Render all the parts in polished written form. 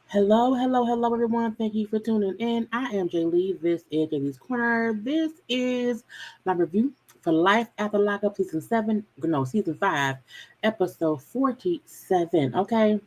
Hello, everyone. Thank you for tuning in. I am Jaylee. This is JayLeesCorner. This is my review for Life After Lockup Season 5, Episode 47. Okay,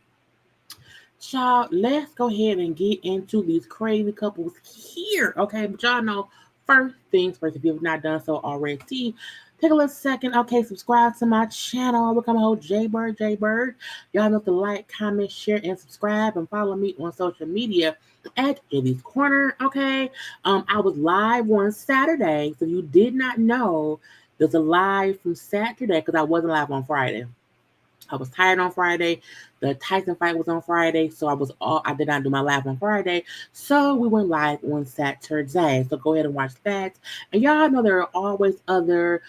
y'all, let's go ahead and get into these crazy couples here. Okay, but y'all know, first things first, if you have not done so already, take a little second. Okay, subscribe to my channel. Become a whole JayBird. Y'all know to like, comment, share, and subscribe, and follow me on social media at JayLeesCorner. Okay, I was live on Saturday, so you did not know there's a live from Saturday because I wasn't live on Friday. I was tired on Friday. The Tyson fight was on Friday, so I did not do my live on Friday. So we went live on Saturday. So go ahead and watch that. And y'all know there are always other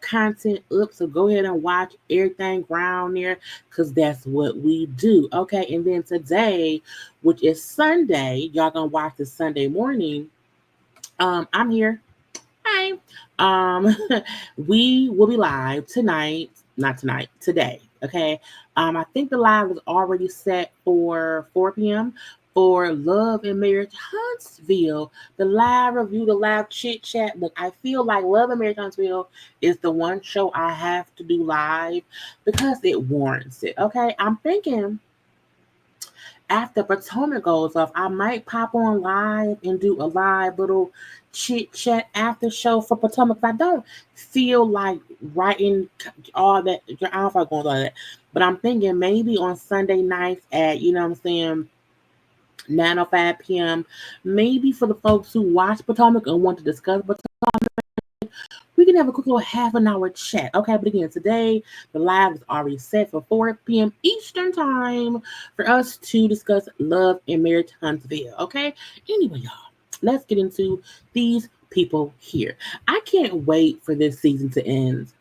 content up. So go ahead and watch everything around there because that's what we do. Okay. And then today, which is Sunday, y'all gonna watch the Sunday morning. I'm here. Hi. Um, we will be live tonight, not tonight, today. Okay. I think the live was already set for 4 p.m. for Love and Marriage Huntsville. The live review, the live chit chat. Look, I feel like Love and Marriage Huntsville is the one show I have to do live because it warrants it. Okay. I'm thinking after Potomac goes off, I might pop on live and do a live little chit chat after show for Potomac. I don't feel like writing all that. I don't know if I'm going to do all that, but I'm thinking maybe on Sunday nights at 9:05 p.m. Maybe for the folks who watch Potomac and want to discuss Potomac, we can have a quick little half an hour chat. Okay, but again, today the live is already set for 4 p.m. Eastern time for us to discuss Love and Marriage Huntsville. Okay, anyway, y'all, let's get into these people here. I can't wait for this season to end.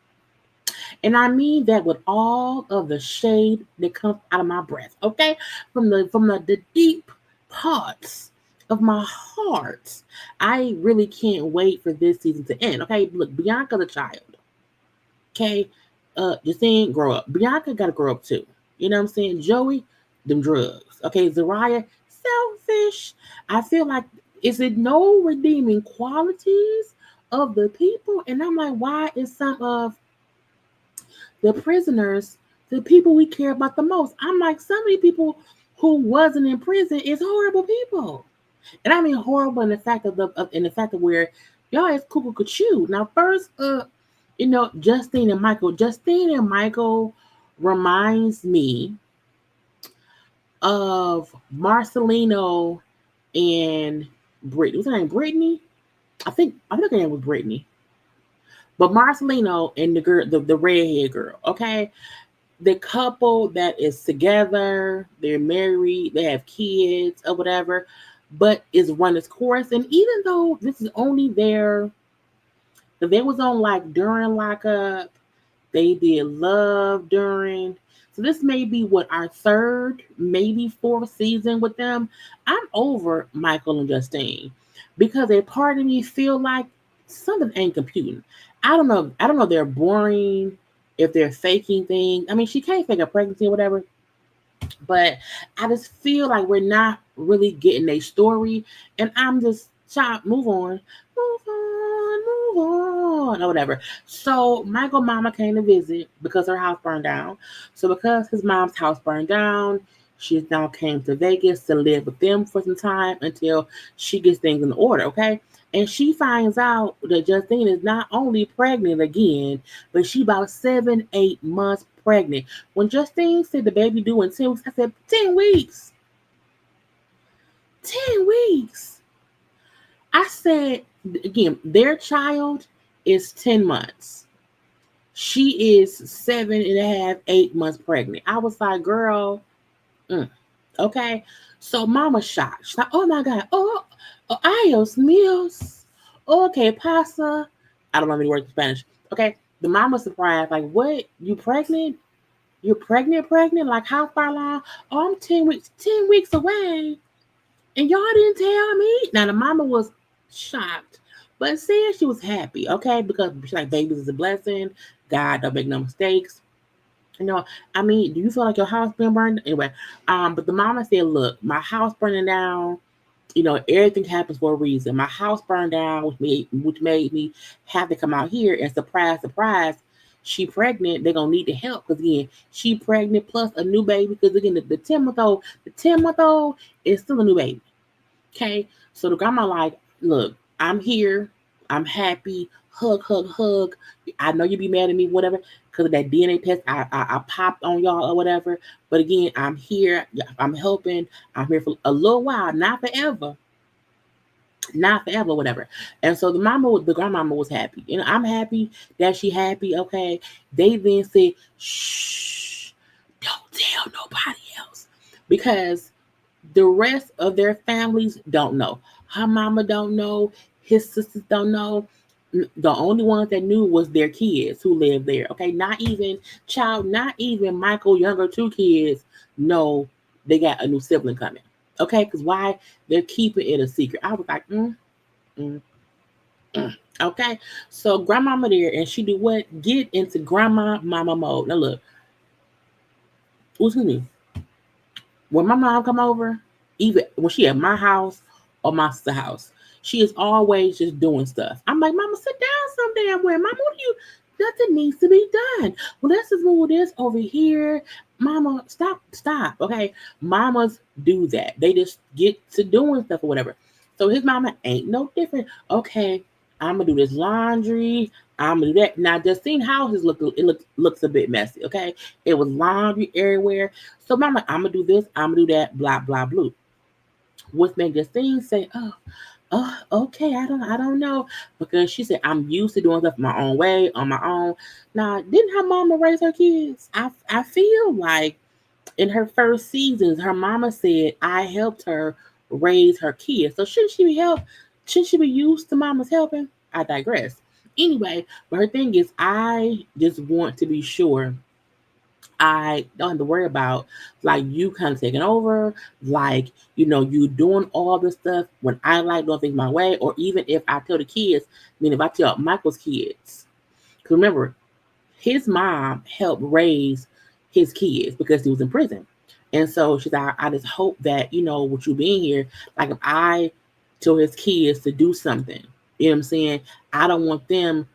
And I mean that with all of the shade that comes out of my breath, okay? From the deep parts of my heart. I really can't wait for this season to end. Okay, look, Bianca's a child. Okay. Justine, grow up. Bianca gotta grow up too. You know what I'm saying? Joey, them drugs. Okay, Zeruiah, selfish. I feel like is it no redeeming qualities of the people? And I'm like, why is some of the prisoners, the people we care about the most. I'm like, some of the people who wasn't in prison is horrible people, and I mean horrible in the fact of where y'all is cuckoo could chew. Now, first, Justine and Michael. Justine and Michael reminds me of Marcelino and Brittany. What's her name? Brittany. I think her name was Brittany. But Marcelino and the girl, the redhead girl. Okay, the couple that is together, they're married, they have kids or whatever, but is run its course. And even though this is only they was on like during lockup, they did love during. So this may be what our third, maybe fourth season with them. I'm over Michael and Justine because a part of me feel like something ain't computing. I don't know. I don't know. They're boring. If they're faking things, I mean, she can't fake a pregnancy or whatever. But I just feel like we're not really getting a story, and I'm just move on, or whatever. So Michael mama came to visit because her house burned down. So because his mom's house burned down, she now came to Vegas to live with them for some time until she gets things in order. Okay. And she finds out that Justine is not only pregnant again, but she about 7, 8 months pregnant. When Justine said the baby due in 10 weeks, I said, 10 weeks. 10 weeks. I said, again, their child is 10 months. She is 7.5, 8 months pregnant. I was like, girl, okay. So mama's shocked. She's like, oh my God. Oh, ayos míos. Okay, pasa. I don't know any words in Spanish. Okay. The mama's surprised. Like, what? You pregnant? You're pregnant? Like, how far along? Oh, I'm 10 weeks away. And y'all didn't tell me. Now the mama was shocked, but said she was happy, okay, because she's like, babies is a blessing. God don't make no mistakes. I mean, do you feel like your house been burned? Anyway, but the mama said, look, my house burning down, everything happens for a reason. My house burned down, which made me have to come out here, and surprise, surprise, she pregnant. They're gonna need the help because again, she pregnant plus a new baby. Because again, the 10-month old is still a new baby. Okay, so the grandma like, look, I'm here, I'm happy, hug, hug, hug. I know you be mad at me, whatever, because of that DNA test I popped on y'all or whatever. But again, I'm here, I'm helping, I'm here for a little while, not forever, whatever. And so the grandmama was happy. I'm happy that she happy. Okay. They then said, shh, don't tell nobody else because the rest of their families don't know. Her mama don't know. His sisters don't know. The only ones that knew was their kids who lived there. Okay, not even Michael younger two kids know they got a new sibling coming. Okay, because why they're keeping it a secret. I was like, mm, mm. Okay, so grandmama there, and she do what? Get into grandma mama mode. Now look, what's her name? When my mom come over, even when she at my house or my sister's house, she is always just doing stuff. I'm like, Mama, sit down some damn way. Mama, what do you? Nothing needs to be done. Well, let's just move this over here. Mama, stop. Okay, mamas do that. They just get to doing stuff or whatever. So his mama ain't no different. Okay, I'm gonna do this laundry. I'm gonna do that. Now, Justine houses looks a bit messy. Okay, it was laundry everywhere. So mama, I'm gonna do this, I'm gonna do that, blah blah blah. Which made Justine say, oh, okay, I don't know. Because she said, I'm used to doing stuff my own way, on my own. Now, didn't her mama raise her kids? I feel like in her first seasons, her mama said I helped her raise her kids. So shouldn't she be used to mama's helping? I digress. Anyway, but her thing is I just want to be sure I don't have to worry about like you kind of taking over, like you doing all this stuff when I like doing things my way, or even if I tell the kids, I mean if I tell Michael's kids, because remember his mom helped raise his kids because he was in prison, and so she's like, I just hope that with you being here, like if I tell his kids to do something, you know what I'm saying, I don't want them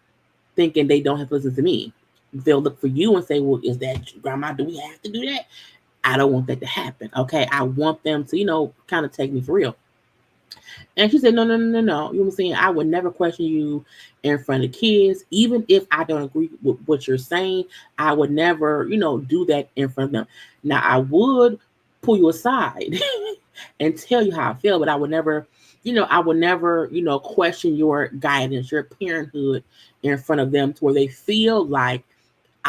thinking they don't have to listen to me. They'll look for you and say, well, is that grandma? Do we have to do that? I don't want that to happen. Okay. I want them to, kind of take me for real. And she said, no, no, no, no, no. You know what I'm saying? I would never question you in front of kids. Even if I don't agree with what you're saying, I would never, do that in front of them. Now, I would pull you aside and tell you how I feel, but I would never, question your guidance, your parenthood in front of them to where they feel like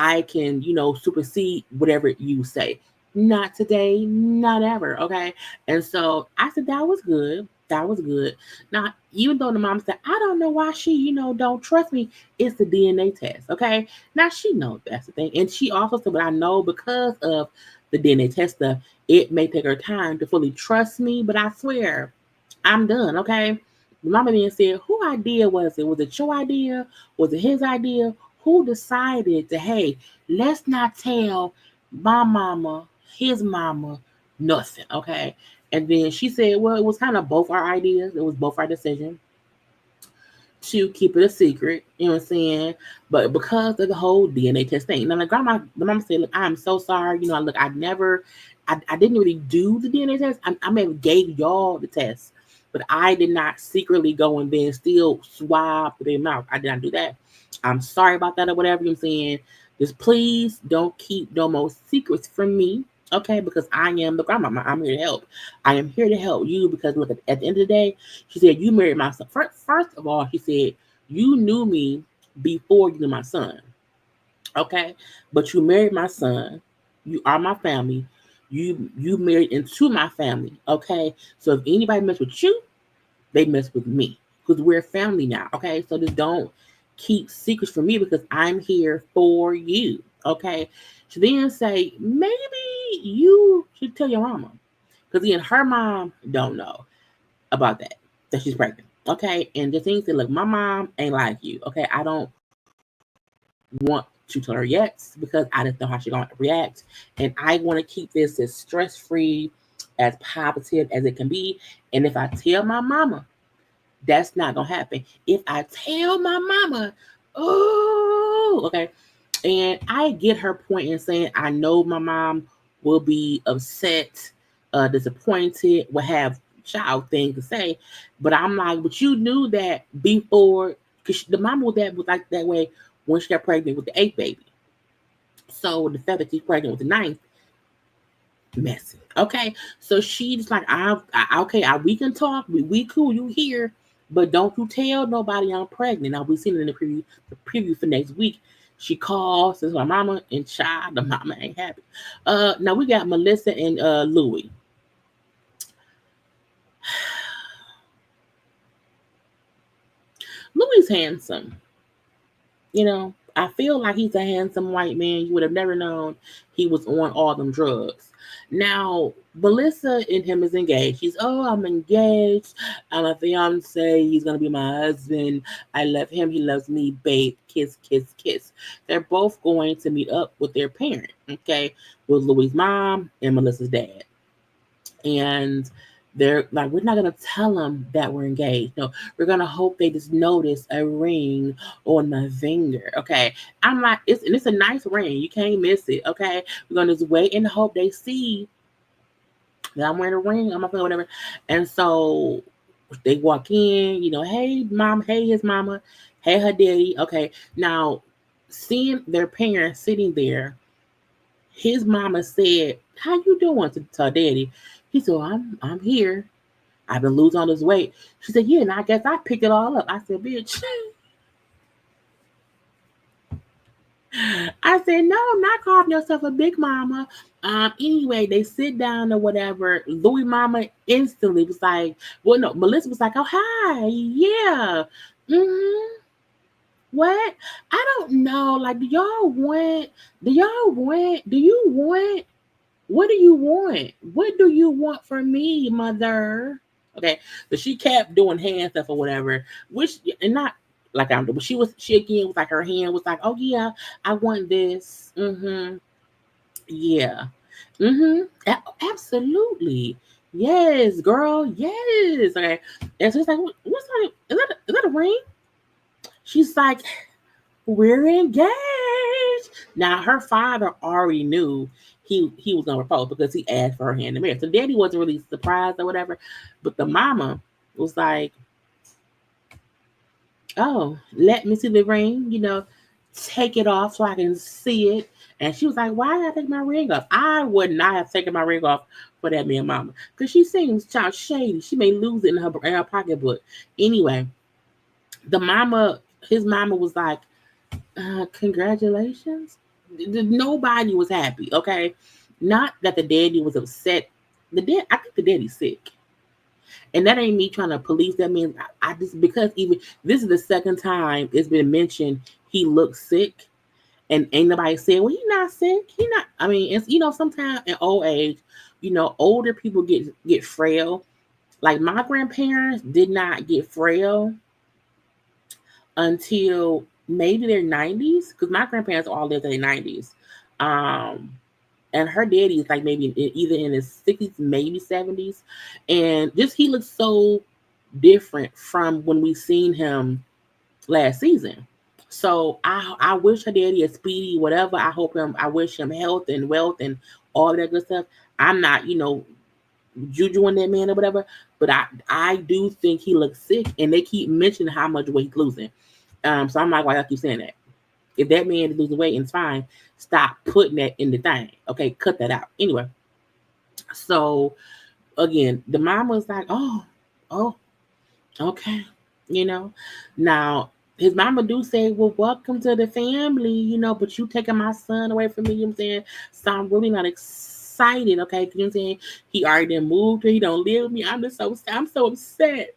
I can, supersede whatever you say. Not today, not ever. Okay. And so I said, that was good. That was good. Now, even though the mom said, I don't know why she, don't trust me, it's the DNA test. Okay. Now she knows that's the thing. And she also said, but I know because of the DNA test stuff, it may take her time to fully trust me, but I swear I'm done. Okay. The mama then said, who idea was it? Was it your idea? Was it his idea? Who decided to, hey, let's not tell my mama, his mama, nothing, okay? And then she said, well, it was kind of both our ideas. It was both our decision to keep it a secret, you know what I'm saying? But because of the whole DNA test thing. Now the mama said, look, I'm so sorry. Look, I didn't really do the DNA test. I may have gave y'all the test, but I did not secretly go and then still swab their mouth. I did not do that. I'm sorry about that or whatever, you know what I'm saying? Just please don't keep no more secrets from me. Okay, because I am the grandmama. I'm here to help. I am here to help you because look, at the end of the day, she said, you married my son. First of all, she said, you knew me before you knew my son. Okay? But you married my son. You are my family. You married into my family. Okay? So if anybody mess with you, they mess with me. Because we're family now. Okay? So just don't keep secrets from me because I'm here for you. Okay? She then say, maybe you should tell your mama. Because again, her mom don't know about that she's pregnant. Okay, and the thing said, look, my mom ain't like you. Okay, I don't want to tell her yes because I just know how she's gonna react, and I want to keep this as stress free, as positive as it can be. And if I tell my mama, that's not gonna happen. If I tell my mama, oh, okay. And I get her point in saying I know my mom will be upset, disappointed, will have child things to say. But I'm like, but you knew that before, because the mama was like that way when she got pregnant with the eighth baby. So the fact that she's pregnant with the ninth, messy. Okay, so she's like, okay, we can talk, we cool, you here, but don't you tell nobody I'm pregnant. Now we seen it in the preview for next week. She calls, says my mama, and child, the mama ain't happy. Now we got Melissa and Louie. Louie's handsome. I feel like he's a handsome white man. You would have never known he was on all them drugs. Now, Melissa and him is engaged. She's, oh, I'm engaged. I'm a fiance. He's going to be my husband. I love him. He loves me. Babe, kiss, kiss, kiss. They're both going to meet up with their parent, okay, with Louie's mom and Melissa's dad. And they're like, we're not gonna tell them that we're engaged. No, we're gonna hope they just notice a ring on my finger. Okay. I'm like, it's a nice ring. You can't miss it. Okay. We're gonna just wait and hope they see that I'm wearing a ring on my finger, whatever. And so they walk in, hey mom, hey his mama, hey her daddy. Okay. Now seeing their parents sitting there, his mama said, how you doing to her daddy? He said, I'm here. I've been losing all this weight. She said, yeah, and I guess I picked it all up. I said, bitch. I said, no, I'm not calling yourself a big mama. Anyway, they sit down or whatever. Louis mama instantly was like, well, no, Melissa was like, oh, hi. Yeah. Mm-hmm. What? I don't know. Like, do you want, what do you want? What do you want from me, mother? Okay, but she kept doing hand stuff or whatever, which and not like I'm. But she again was like her hand was like, oh yeah, I want this. Yeah. Absolutely. Yes, girl. Yes. Okay. And so it's like, what's that? Is that a ring? She's like, we're engaged. Now her father already knew he was gonna propose because he asked for her hand in marriage. So daddy wasn't really surprised or whatever, but the mama was like, "Oh, let me see the ring. Take it off so I can see it." And she was like, "Why did I take my ring off? I would not have taken my ring off for that man, mama, because she seems child shady. She may lose it in her pocketbook." Anyway, his mama was like, congratulations. Nobody was happy. Okay, not that the daddy was upset. I think the daddy's sick, and that ain't me trying to police that man. I just because even this is the second time it's been mentioned he looks sick, and ain't nobody said, well, he not sick. He not. I mean, it's sometimes in old age, older people get frail. Like my grandparents did not get frail until maybe their 90s, because my grandparents all lived in their 90s. And her daddy is like maybe either in his 60s, maybe 70s. And just he looks so different from when we seen him last season. So I wish her daddy a speedy whatever. I wish him health and wealth and all that good stuff. I'm not, jujuing that man or whatever, but I do think he looks sick, and they keep mentioning how much weight he's losing. So I'm like, why I keep saying that? If that man is losing weight and it's fine, stop putting that in the thing. Okay, cut that out. Anyway, so again, the mom was like, oh, okay, Now his mama do say, well, welcome to the family, but you taking my son away from me, you know what I'm saying? So I'm really not excited, okay? You know what I'm saying? He already done moved here, he don't live with me. I'm so upset,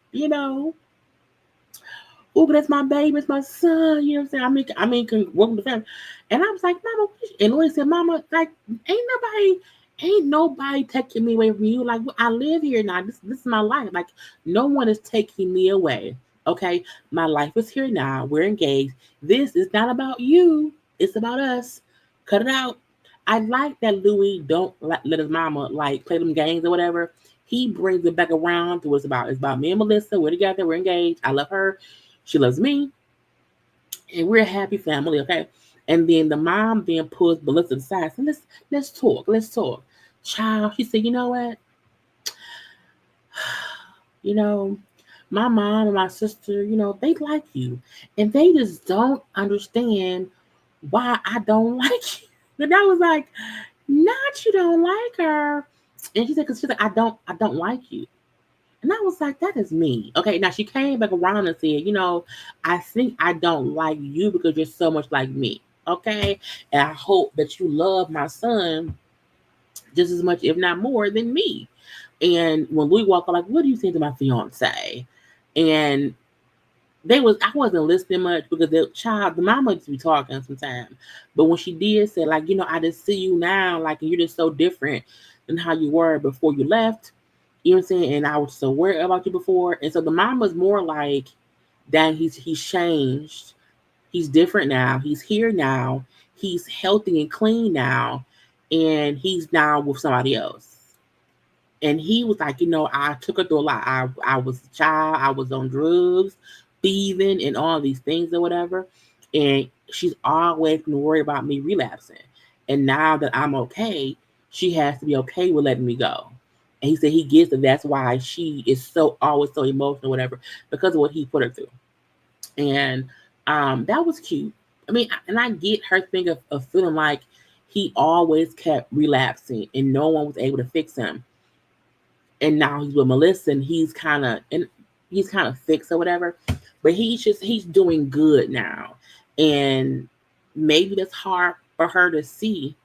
oh, but that's my baby, it's my son, you know what I'm saying? Welcome to the family. And I was like, Mama, and Louie said, Mama, like, ain't nobody taking me away from you. Like, I live here now. This is my life. Like, no one is taking me away. Okay, my life is here now. We're engaged. This is not about you. It's about us. Cut it out. I like that Louie don't let his mama like play them games or whatever. He brings it back around to what it's about. It's about me and Melissa. We're together. We're engaged. I love her. She loves me, and we're a happy family. Okay. And then the mom then pulls Melissa aside. So let's talk. Let's talk. Child, she said, you know what? You know, my mom and my sister, they like you, and they just don't understand why I don't like you. And I was like, not you don't like her. And she said, because she's like, I don't like you. And I was like, that is me. Okay, now she came back around and said, I think I don't like you because you're so much like me. Okay. And I hope that you love my son just as much, if not more, than me. And when we walk, I'm like, what do you think to my fiance? And I wasn't listening much because the mama used to be talking sometimes. But when she did say, like, I just see you now, like, and you're just so different than how you were before you left. You know what I'm saying? And I was so worried about you before. And so the mom was more like, dang, he's changed. He's different now. He's here now. He's healthy and clean now. And he's now with somebody else. And he was like, I took her through a lot. I was a child. I was on drugs, thieving, and all these things or whatever. And she's always been worried about me relapsing. And now that I'm okay, she has to be okay with letting me go. And he said he gets that that's why she is so always so emotional, whatever, because of what he put her through. And that was cute. I mean, and I get her thing of feeling like he always kept relapsing and no one was able to fix him. And now he's with Melissa, and he's kind of fixed or whatever. But he's doing good now, and maybe that's hard for her to see,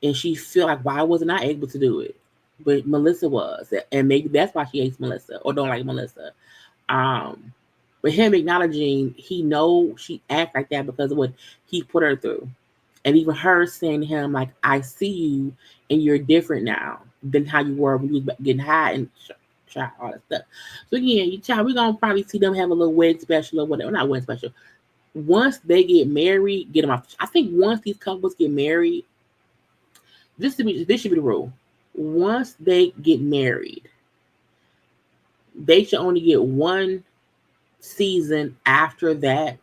and she feel like, why wasn't I able to do it? But Melissa was, and maybe that's why she hates Melissa or don't like Melissa. Um, but him acknowledging he know she act like that because of what he put her through. And even her saying to him, like, I see you and you're different now than how you were when you was getting high and all that stuff. So again, we're gonna probably see them have a little wedding special or whatever. Not wedding special. Once they get married, get them off. I think once these couples get married, this should be the rule. Once they get married, they should only get one season after that,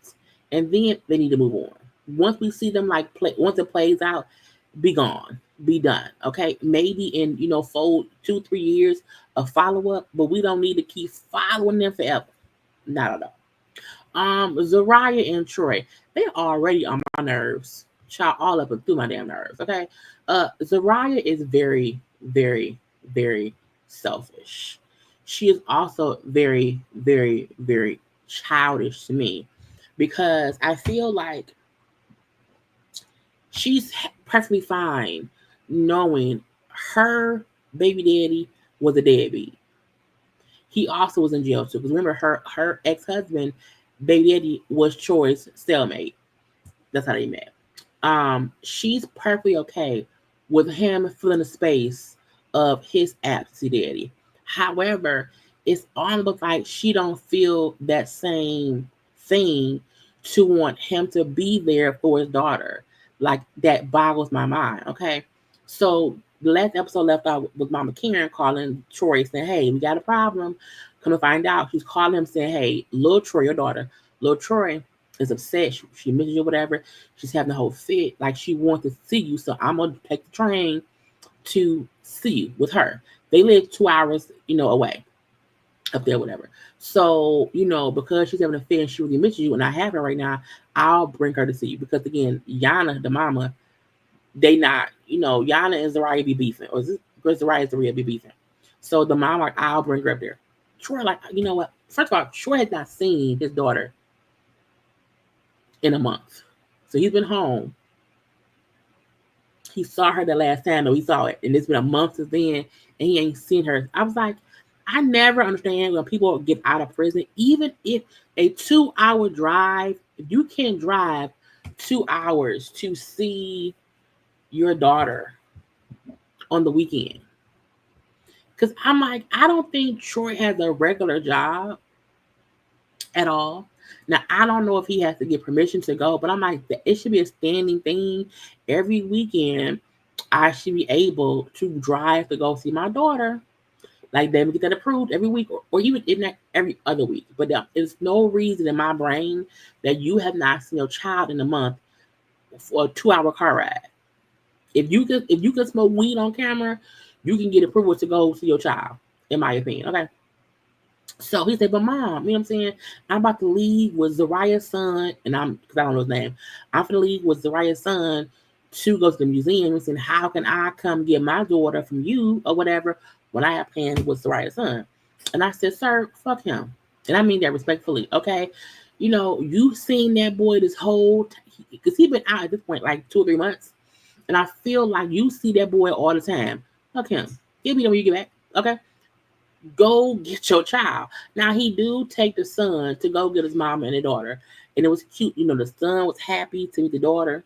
and then they need to move on. Once we see them like play, once it plays out, be gone, be done. Okay, maybe in 2-3 years of follow up, but we don't need to keep following them forever. Not at all. Zeruiah and Troy, they're already on my nerves. Child, all up and through my damn nerves. Okay, Zeruiah is very, very, very selfish. She is also very, very, very childish to me because I feel like she's perfectly fine knowing her baby daddy was a deadbeat. He also was in jail too. Because remember, her ex-husband, baby daddy, was Troy's cellmate. That's how they met. She's perfectly okay with him filling the space of his absentee daddy. However, it's almost like she don't feel that same thing to want him to be there for his daughter. Like that boggles my mind. Okay, so the last episode left out with Mama Karen calling Troy saying, "Hey, we got a problem." Come to find out, she's calling him saying, "Hey, little Troy, your daughter, little Troy is upset. She misses you, or whatever. She's having a whole fit. Like she wants to see you, so I'm gonna take the train to see you with her." They live 2 hours, away up there, whatever. So, because she's having a fit and she really misses you, and I have her right now, I'll bring her to see you because again, Yana, the mama, they not, Yana and Zeruiah be beefing, or Zeruiah and Zeruiah be beefing. So the mom like, I'll bring her up there. Troy, like, you know what? First of all, Troy has not seen his daughter in a month. So he's been home. He saw her the last time, though. He saw it. And it's been a month since then, and he ain't seen her. I was like, I never understand when people get out of prison, even if a 2-hour drive, if you can drive 2 hours to see your daughter on the weekend. Because I'm like, I don't think Troy has a regular job at all. Now, I don't know if he has to get permission to go, but I'm like, it should be a standing thing. Every weekend, I should be able to drive to go see my daughter. Like, they would get that approved every week, or even in that every other week. But there's no reason in my brain that you have not seen your child in a month for a 2-hour car ride. If you could smoke weed on camera, you can get approval to go see your child, in my opinion. Okay. So he said, but mom, you know what I'm saying? I'm about to leave with Zeruiah's son, and because I don't know his name, I'm going to leave with Zeruiah's son to go to the museum. And saying, how can I come get my daughter from you or whatever when I have plans with Zeruiah's son? And I said, sir, fuck him. And I mean that respectfully, okay? You know, you've seen that boy this whole time, because he's been out at this point like 2 or 3 months. And I feel like you see that boy all the time. Fuck him. He'll be there when you get back, okay? Go get your child. Now, he do take the son to go get his mom and the daughter. And it was cute. You know, the son was happy to meet the daughter.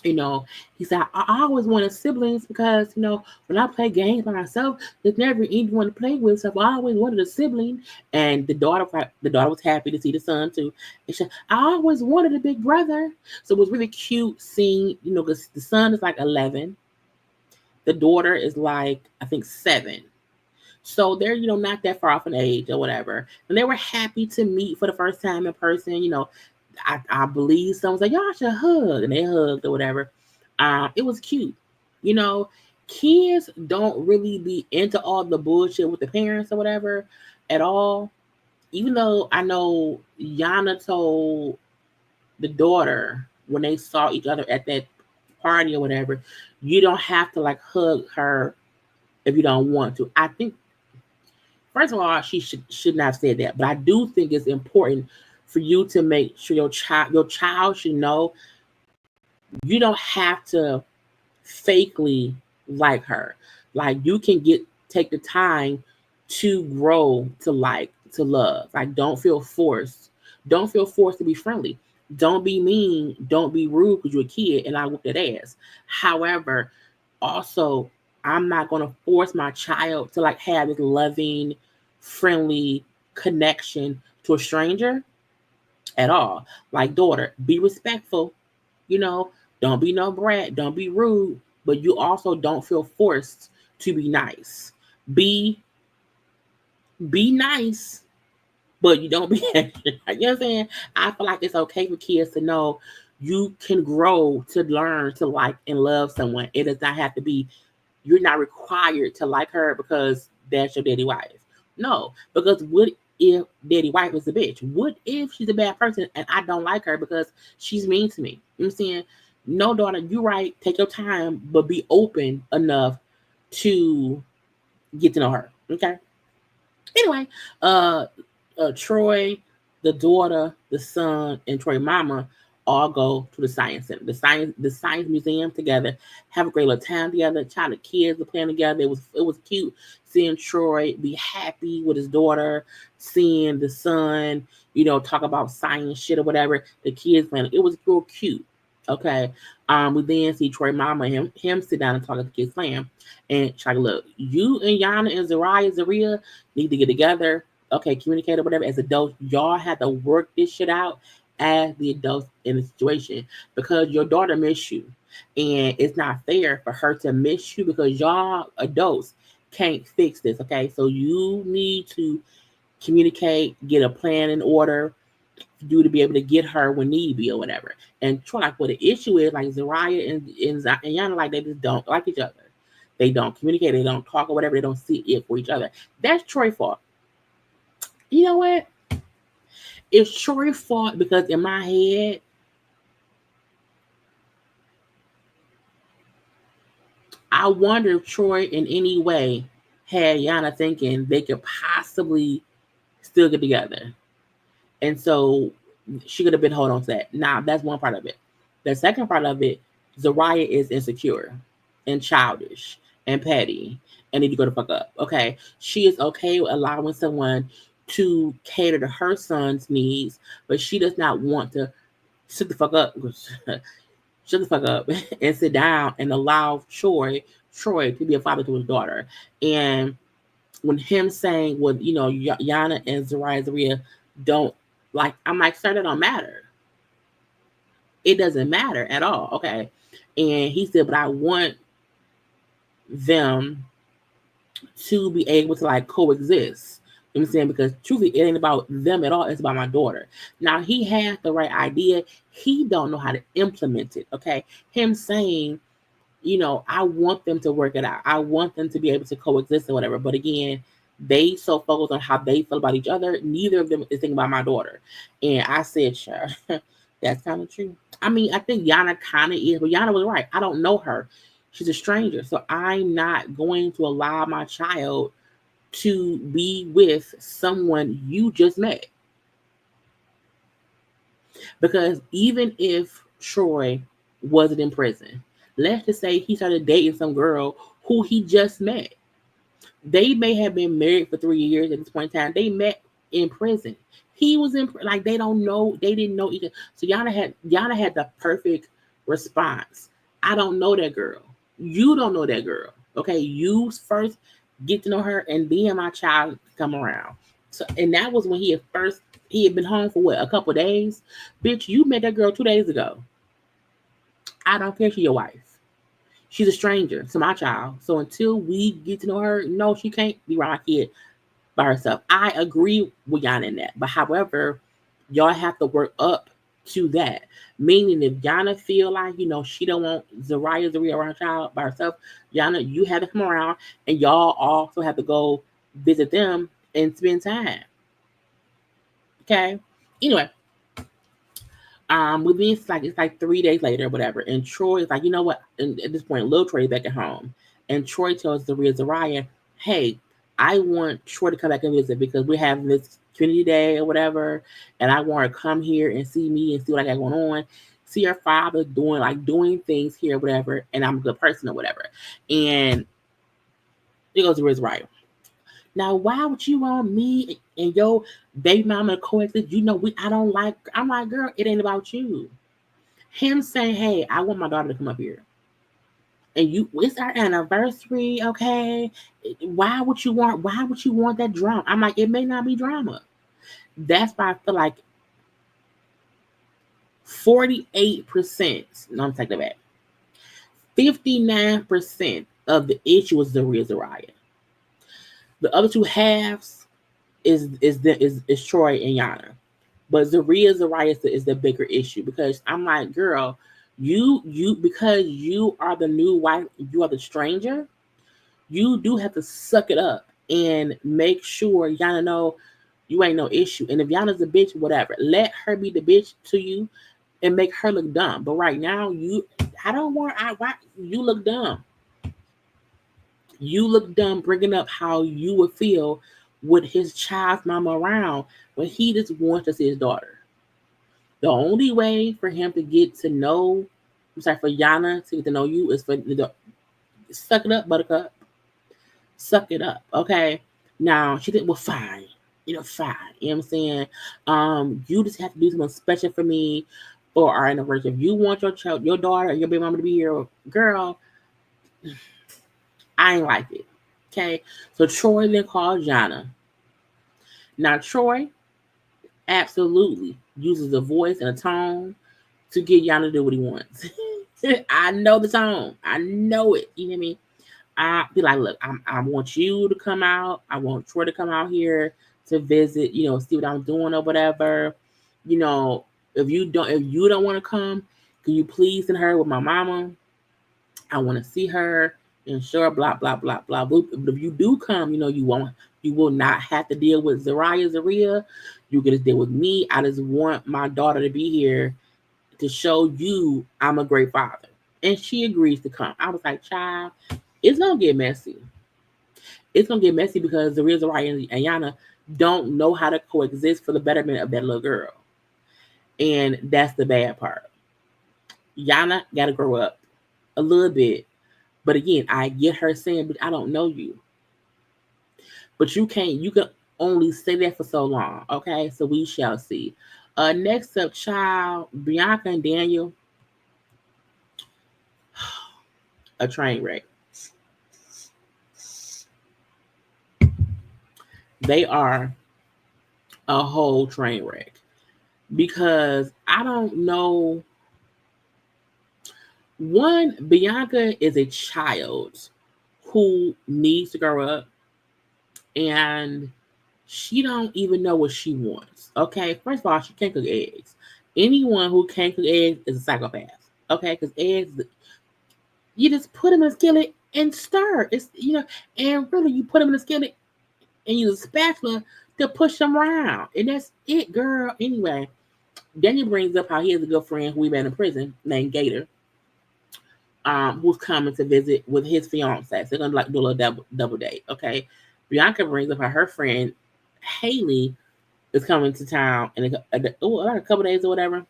You know, he said, I always wanted siblings because, you know, when I play games by myself, there's never anyone to play with. So I always wanted a sibling. And the daughter was happy to see the son too. And she said, I always wanted a big brother. So it was really cute seeing, you know, because the son is like 11. The daughter is like, I think 7. So they're, you know, not that far off in age or whatever. And they were happy to meet for the first time in person. You know, I believe someone was like, y'all should hug. And they hugged or whatever. It was cute. You know, kids don't really be into all the bullshit with the parents or whatever at all. Even though I know Yana told the daughter when they saw each other at that party or whatever, you don't have to like hug her if you don't want to. I think, first of all, she should not have said that, but I do think it's important for you to make sure your child should know you don't have to fakely like her. Like, you can take the time to grow to love. Like, don't feel forced. Don't feel forced to be friendly. Don't be mean. Don't be rude because you're a kid and I whooped that ass. However, also, I'm not going to force my child to like have this loving, friendly connection to a stranger at all. Like, daughter, be respectful. You know, don't be no brat. Don't be rude. But you also don't feel forced to be nice. Be nice, but you don't be extra. You know what I'm saying? I feel like it's okay for kids to know you can grow to learn to like and love someone. It does not have to be, you're not required to like her because that's your daddy wife. No, because what if daddy wife is a bitch? What if she's a bad person and I don't like her because she's mean to me? You know what I'm saying? No, daughter, you're right. Take your time, but be open enough to get to know her. Okay. Anyway, Troy, the daughter, the son, and Troy mama all go to the science center, the science museum together, have a great little time together. Child and kids are playing together. It was cute seeing Troy be happy with his daughter, seeing the son, you know, talk about science shit or whatever. The kids playing. It was real cute. Okay. We then see Troy mama and him sit down and talk at the kids playing. And she's like, look, you and Yana and Zeruiah need to get together. Okay, communicate or whatever. As adults, y'all have to work this shit out as the adults in the situation because your daughter miss you. And it's not fair for her to miss you because y'all adults can't fix this. Okay, so you need to communicate, get a plan in order for you to be able to get her when need be or whatever. And Troy, like, what the issue is, like Zeruiah and Yana, like, they just don't like each other. They don't communicate, they don't talk or whatever, they don't see it for each other. That's Troy's fault. You know what? It's Troy's fault because in my head, I wonder if Troy in any way had Yana thinking they could possibly still get together. And so she could have been holding on to that. Now, that's one part of it. The second part of it, Zeruiah is insecure and childish and petty and need to go the fuck up. Okay. She is okay with allowing someone to cater to her son's needs, but she does not want to shut the fuck up. Shut the fuck up and sit down and allow Troy to be a father to his daughter. And when him saying, well, you know, Yana and Zeruiah don't Like, I'm like, sir, that don't matter. It doesn't matter at all. Okay. And he said, but I want them to be able to like coexist. You know what I'm saying? Because truly, it ain't about them at all. It's about my daughter. Now, he had the right idea. He don't know how to implement it. Okay. Him saying, I want them to work it out. I want them to be able to coexist or whatever. But again, they so focused on how they feel about each other. Neither of them is thinking about my daughter. And I said, sure, that's kind of true. I mean, I think Yana kind of is, but Yana was right. I don't know her. She's a stranger. So I'm not going to allow my child to be with someone you just met. Because even if Troy wasn't in prison, let's just say he started dating some girl who he just met. They may have been married for 3 years at this point in time. They met in prison. He was in like they don't know. They didn't know each other. So Yana had the perfect response. I don't know that girl. You don't know that girl. Okay, you first get to know her, and then my child come around. So, and that was when he had been home for what, a couple of days. Bitch, you met that girl 2 days ago. I don't care. She's your wife. She's a stranger to my child. So until we get to know her, no, she can't be around my kid by herself. I agree with Yana in that. But however, y'all have to work up to that. Meaning if Yana feel like, she don't want Zeruiah around her child by herself, Yana, you have to come around, and y'all also have to go visit them and spend time. Okay? Anyway, with me, it's like 3 days later or whatever. And Troy is like, you know what? And at this point, little Troy is back at home. And Troy tells Zeruiah, hey, I want Troy to come back and visit because we're having this community day or whatever. And I want her to come here and see me and see what I got going on. See her father doing things here or whatever. And I'm a good person or whatever. And he goes to Zeruiah. Now, why would you want me and your baby mama to coexist? I don't like, I'm like, girl, it ain't about you. Him saying, hey, I want my daughter to come up here. And it's our anniversary, okay? Why would you want that drama? I'm like, it may not be drama. That's why I feel like 48%, no, I'm taking that back. 59% of the issue is Zeruiah. The other two halves is Troy and Yana. But Zeruiah is the bigger issue because I'm like, girl, because you are the new wife, you are the stranger, you do have to suck it up and make sure Yana know you ain't no issue. And if Yana's a bitch, whatever, let her be the bitch to you and make her look dumb. But right now, why you look dumb. You look dumb bringing up how you would feel with his child's mama around when he just wants to see his daughter. The only way for him to get to know, for Yana to get to know you is for suck it up, buttercup. Suck it up, okay? Now, she said, well, fine. Fine. You know what I'm saying? You just have to do something special for me for our anniversary. If you want your child, your daughter, and your baby mama to be here, girl, I ain't like it. Okay? So Troy then called Yana. Now, Troy absolutely uses a voice and a tone to get Yana to do what he wants. I know the tone. I know it. You know what I mean? I be like, look, I want you to come out. I want Troy to come out here to visit, see what I'm doing or whatever. If you don't want to come, can you please send her with my mama? I want to see her and sure, blah, blah, blah, blah. But if you do come, you will not have to deal with Zeruiah. You can just deal with me. I just want my daughter to be here to show you I'm a great father. And she agrees to come. I was like, child, it's gonna get messy. It's gonna get messy because Zeruiah and Yana don't know how to coexist for the betterment of that little girl. And that's the bad part. Yana gotta grow up a little bit. But again, I get her saying, but I don't know you. But you can only say that for so long. Okay, so we shall see. Next up, child, Bianca and Daniel, a train wreck. They are a whole train wreck. because I don't know. One, Bianca is a child who needs to grow up, and she don't even know what she wants. Okay, first of all, she can't cook eggs. Anyone who can't cook eggs is a psychopath. Okay, because eggs, you just put them in a skillet and stir. And really, you put them in a skillet and use a spatula to push them around, and that's it, girl. Anyway, Daniel brings up how he has a good friend who we met in prison named Gator, who's coming to visit with his fiance. So they're gonna like do a little double date. Okay, Bianca brings up how her friend Haley is coming to town in like a couple days or whatever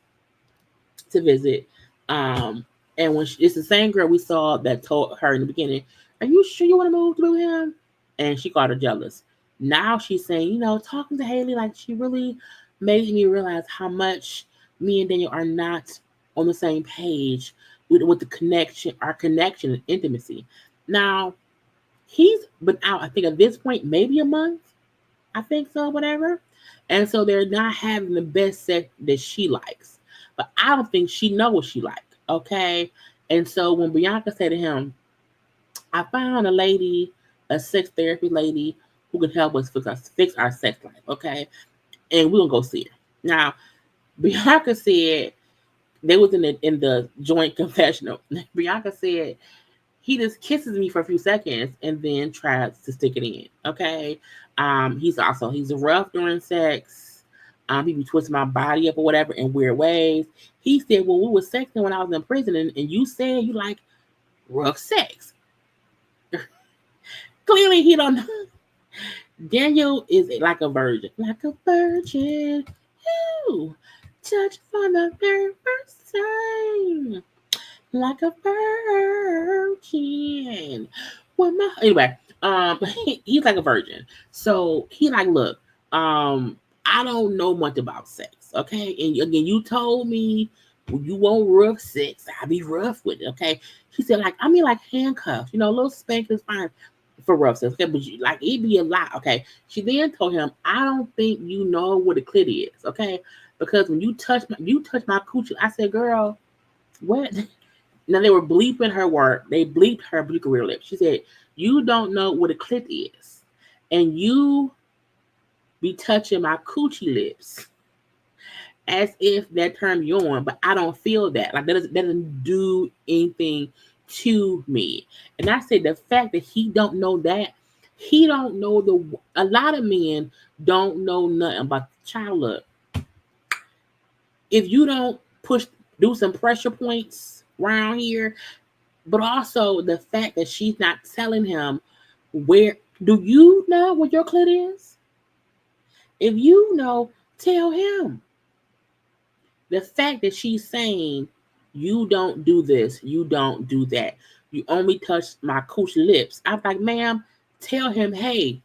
to visit. Um, and it's the same girl we saw that told her in the beginning, "Are you sure you want to move to him?" And she got her jealous. Now she's saying, talking to Haley, like she really made me realize how much me and Daniel are not on the same page with the connection, our connection and intimacy. Now he's been out, I think at this point, maybe a month. I think so, whatever. And so they're not having the best sex that she likes. But I don't think she know what she like. Okay. And so when Bianca said to him, I found a lady, a sex therapy lady who can help us fix our sex life. Okay. And we're gonna go see her. Now, Bianca said they was in the joint confessional. Bianca said he just kisses me for a few seconds and then tries to stick it in. Okay. He's rough during sex. He be twisting my body up or whatever in weird ways. He said, well, we were sexting when I was in prison, and you said you like rough sex. Clearly he don't know. Daniel is like a virgin. Like a virgin. Ew. Touch for the very first time. Like a virgin. Anyway, he's like a virgin. So he like, look, I don't know much about sex, okay? And again, you told me you want rough sex, I be rough with it, okay? He said, like, I mean, like handcuffs, a little spank is fine for rough sex, okay? But like, it'd be a lot, okay? She then told him, I don't think you know what a clit is, okay? Because when you touch my coochie, I said, girl, what? Now they were bleeping her word. They bleeped her career lips. She said, you don't know what a clit is. And you be touching my coochie lips as if that turn you on, but I don't feel that. Like that doesn't do anything to me. And I said the fact that he don't know that, he don't know a lot of men don't know nothing about child love. If you don't do some pressure points around here, but also the fact that she's not telling him where. Do you know what your clit is? If you know, tell him. The fact that she's saying, you don't do this, you don't do that, you only touch my cooch lips. I'm like, ma'am, tell him, hey,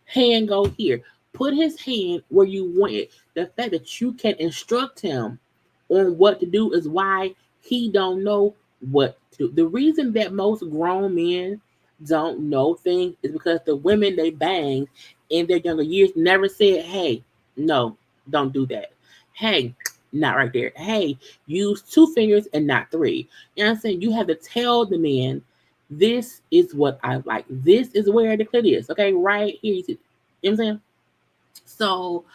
hand go here. Put his hand where you want it. The fact that you can instruct him on what to do is why he don't know what to do. The reason that most grown men don't know things is because the women they bang in their younger years never said, hey, no, don't do that. Hey, not right there. Hey, use 2 fingers and not 3. You know what I'm saying? You have to tell the man, this is what I like. This is where the clit is. Okay, right here. You know what I'm saying? So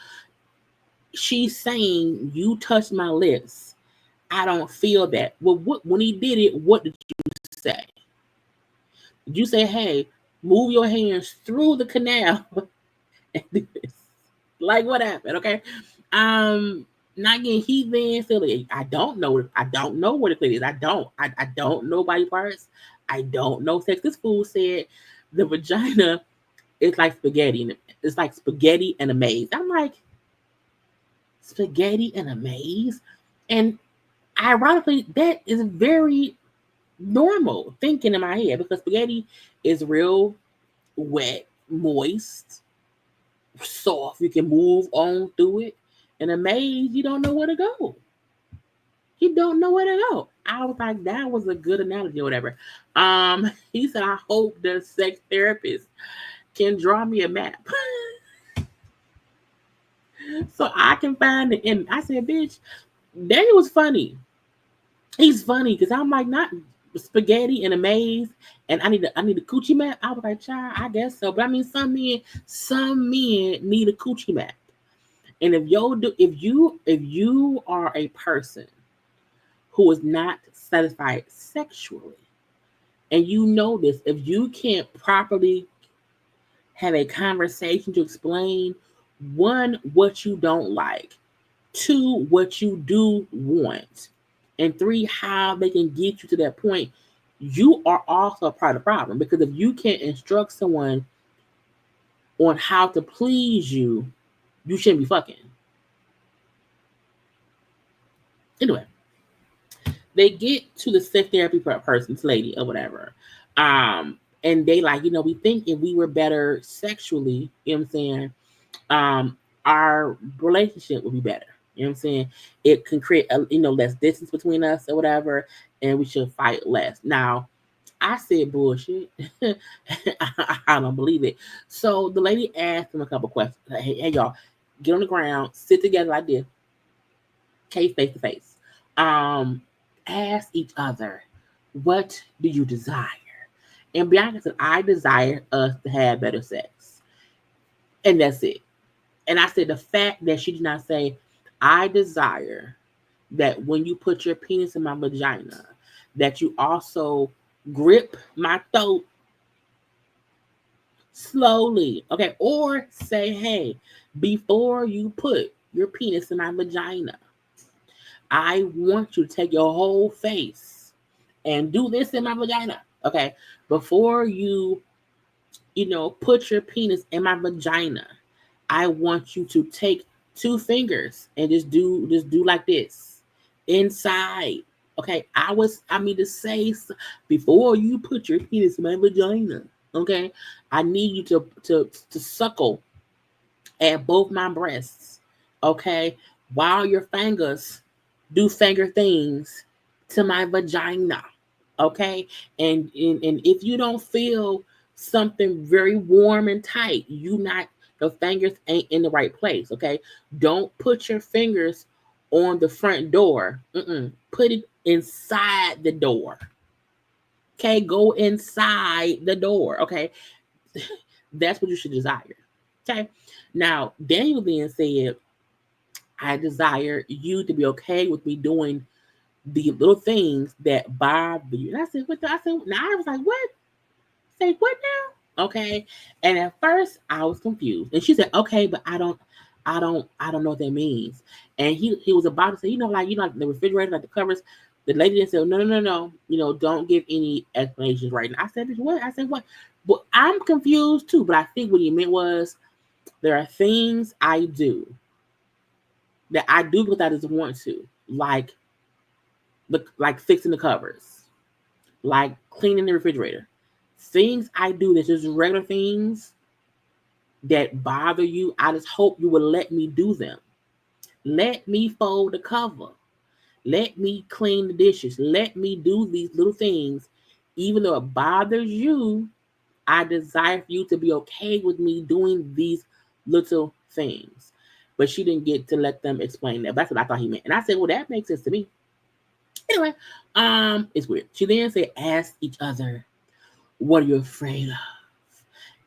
she's saying, you touched my lips. I don't feel that. Well, when he did it, what did you say? Did you say, hey, move your hands through the canal and do this? Like what happened? Okay. Not getting he then silly. I don't know what the clit is. I don't know body parts. I don't know sex. This fool said the vagina is like spaghetti. It's like spaghetti and a maze. I'm like, spaghetti and a maze? And ironically, that is very normal thinking in my head because spaghetti is real wet, moist, soft. You can move on through it. In a maze, you don't know where to go. You don't know where to go. I was like, that was a good analogy or whatever. He said, I hope the sex therapist can draw me a map. So I can find it. And I said, bitch, Daniel was funny. He's funny because I'm like, not spaghetti and a maze, and I need a coochie map. I was like, child, I guess so. But I mean, some men need a coochie map. And if you are a person who is not satisfied sexually, and you know this, if you can't properly have a conversation to explain, one, what you don't like, two, what you do want, and three, how they can get you to that point, you are also part of the problem. Because if you can't instruct someone on how to please you, you shouldn't be fucking. Anyway, they get to the sex therapy person's lady or whatever. And they like, we think if we were better sexually, you know what I'm saying, our relationship would be better. You know what I'm saying? It can create less distance between us or whatever, and we should fight less. Now, I said bullshit. I don't believe it. So the lady asked him a couple questions. Like, hey, y'all, get on the ground, sit together like this, face to face. Um, Ask each other, what do you desire? And Bianca said, I desire us to have better sex. And that's it. And I said, the fact that she did not say, I desire that when you put your penis in my vagina, that you also grip my throat slowly. Okay. Or say, hey, before you put your penis in my vagina, I want you to take your whole face and do this in my vagina. Okay. Before put your penis in my vagina, I want you to take two fingers and just do like this inside. Okay, I mean to say, before you put your penis in my vagina. Okay, I need you to suckle at both my breasts. Okay, while your fingers do finger things to my vagina. Okay, and if you don't feel something very warm and tight, your fingers ain't in the right place. Okay, don't put your fingers on the front door. Put it inside the door. Okay, go inside the door. Okay, that's what you should desire. Okay, now Daniel then said, I desire you to be okay with me doing the little things that bother you. And I said, what I said, now I was like, what? Say what now? Okay. And at first I was confused. And she said, okay, but I don't know what that means. And he was about to say, like the refrigerator, like the covers. The lady then said, no. Don't give any explanations right now. I said, what? I said, what? But I'm confused too. But I think what he meant was, there are things I do that I do because I just want to, like fixing the covers, like cleaning the refrigerator. Things I do that's just regular things that bother you. I just hope you will let me do them. Let me fold the cover. Let me clean the dishes. Let me do these little things. Even though it bothers you, I desire for you to be okay with me doing these little things. But she didn't get to let them explain that. That's what I thought he meant. And I said, well, that makes sense to me. Anyway, it's weird. She then said, ask each other, what are you afraid of?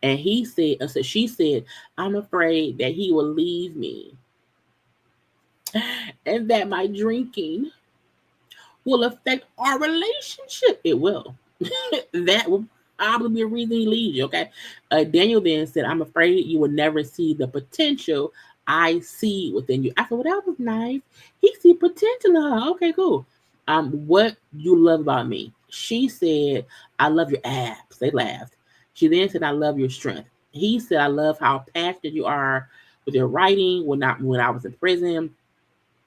And she said, I'm afraid that he will leave me and that my drinking will affect our relationship. It will. That will probably be a reason he leaves you, okay? Daniel then said, I'm afraid you will never see the potential I see within you. I said, well, that was nice. He see potential in her. Okay, cool. What you love about me? She said, I love your abs. They laughed. She then said, I love your strength. He said, I love how passionate you are with your writing. When I was in prison,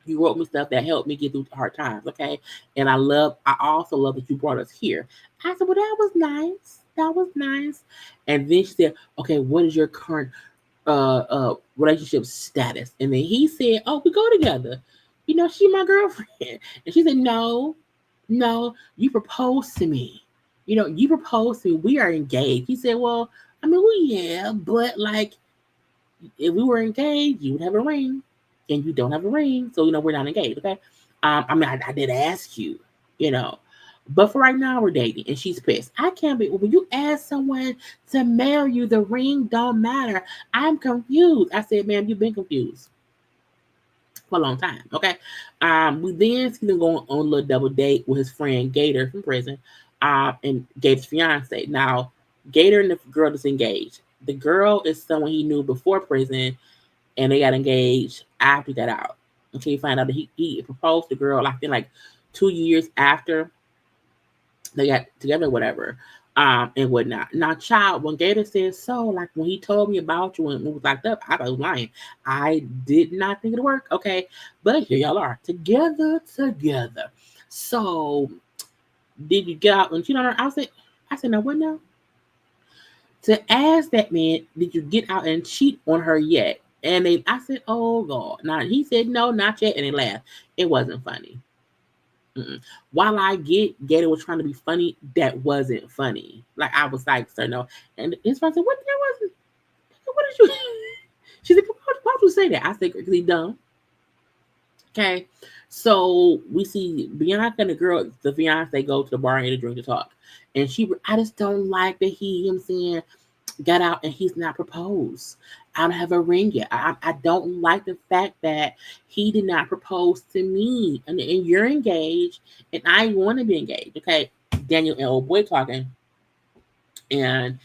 you wrote me stuff that helped me get through hard times, okay? And I also love that you brought us here. I said, well, that was nice. That was nice. And then she said, okay, what is your current relationship status? And then he said, oh, we go together. She my girlfriend. And she said, no, you proposed to me. You proposed to me. We are engaged. He said, well, I mean, yeah, but like, if we were engaged, you would have a ring. and you don't have a ring, so we're not engaged. Okay. I did ask you, you know, but for right now we're dating, and she's pissed. I can't be when you ask someone to marry you, the ring don't matter. I'm confused. I said, ma'am, you've been confused for a long time. Okay. We then see them going on a little double date with his friend Gator from prison, and Gator's fiance. Now, Gator and the girl is engaged. The girl is someone he knew before prison, and they got engaged after he got out. Until you find out that he proposed to the girl, I feel like 2 years after they got together, whatever, and whatnot. Now, child, when Gator says so, like when he told me about you when we was locked up, I thought he was lying. I did not think it'd work, okay? But here y'all are together. So, did you get out and cheat on her? I said, now what now? To ask that man, did you get out and cheat on her yet? And I said, oh God. Now he said no, not yet, and they laughed. It wasn't funny. Mm-mm. While I get Gator was trying to be funny, that wasn't funny. Like I was like, sir, no. And his friend said, what? That wasn't. What did you? She said, why would you say that? I said, because he dumb. Okay. So we see Bianca and the girl, the fiance, go to the bar and get a drink to talk. And I just don't like that him saying, got out and he's not proposed. I don't have a ring yet. I don't like the fact that he did not propose to me. And you're engaged, and I want to be engaged. Okay, Daniel and old boy talking, and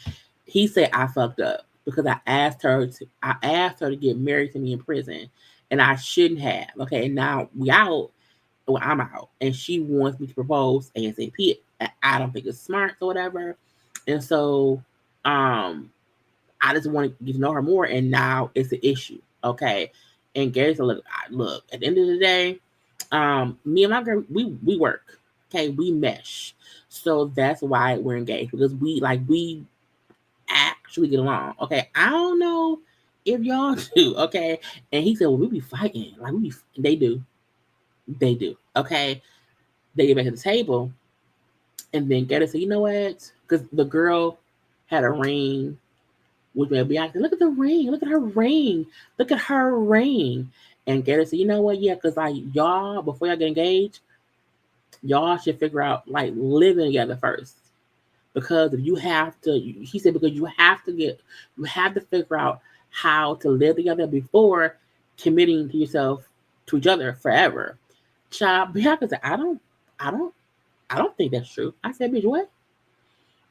he said I fucked up because I asked her to get married to me in prison, and I shouldn't have. Okay, and now we out. Well, I'm out, and she wants me to propose ASAP. I don't think it's smart or whatever, and so um I just want to get to know her more, and now it's an issue. Okay, and Gary's like, look. At the end of the day, me and my girl, we work. Okay, we mesh, so that's why we're engaged because we actually get along. Okay, I don't know if y'all do. Okay, and he said, well, we be fighting like they do. Okay, they get back to the table, and then Gary said, you know what? Because the girl had a ring with me, Bianca. Look at the ring. Look at her ring. Look at her ring. And Gator said, you know what? Yeah, because like y'all, before y'all get engaged, y'all should figure out like living together first. Because if you have to, he said, because you have to figure out how to live together before committing to yourself to each other forever. Child, Bianca said, I don't, I don't think that's true. I said, bitch, what?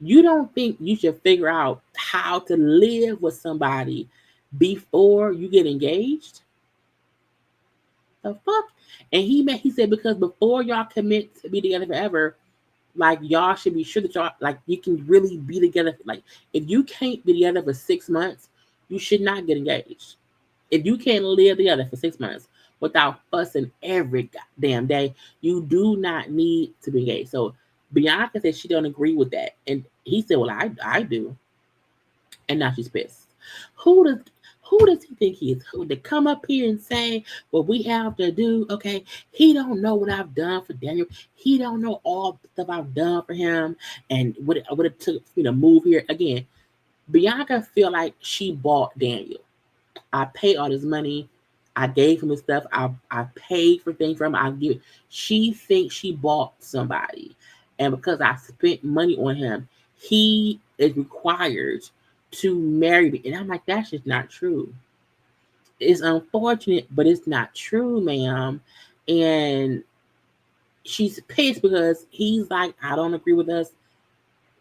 You don't think you should figure out how to live with somebody before you get engaged? The fuck? And he said because before y'all commit to be together forever, like y'all should be sure that y'all like you can really be together. Like if you can't be together for 6 months, you should not get engaged. If you can't live together for 6 months without fussing every goddamn day, you do not need to be engaged. So Bianca said she don't agree with that, and he said, "Well, I do," and now she's pissed. Who does who does he think he is? Who to come up here and say what we have to do? Okay, he don't know what I've done for Daniel. He don't know all the stuff I've done for him, and what it took for me to move here again. Bianca feel like she bought Daniel. I paid all this money. I gave him his stuff. I paid for things for him. I give. She thinks she bought somebody, and because I spent money on him, he is required to marry me. And I'm like, that's just not true. It's unfortunate, but it's not true, ma'am. And she's pissed because he's like, I don't agree with us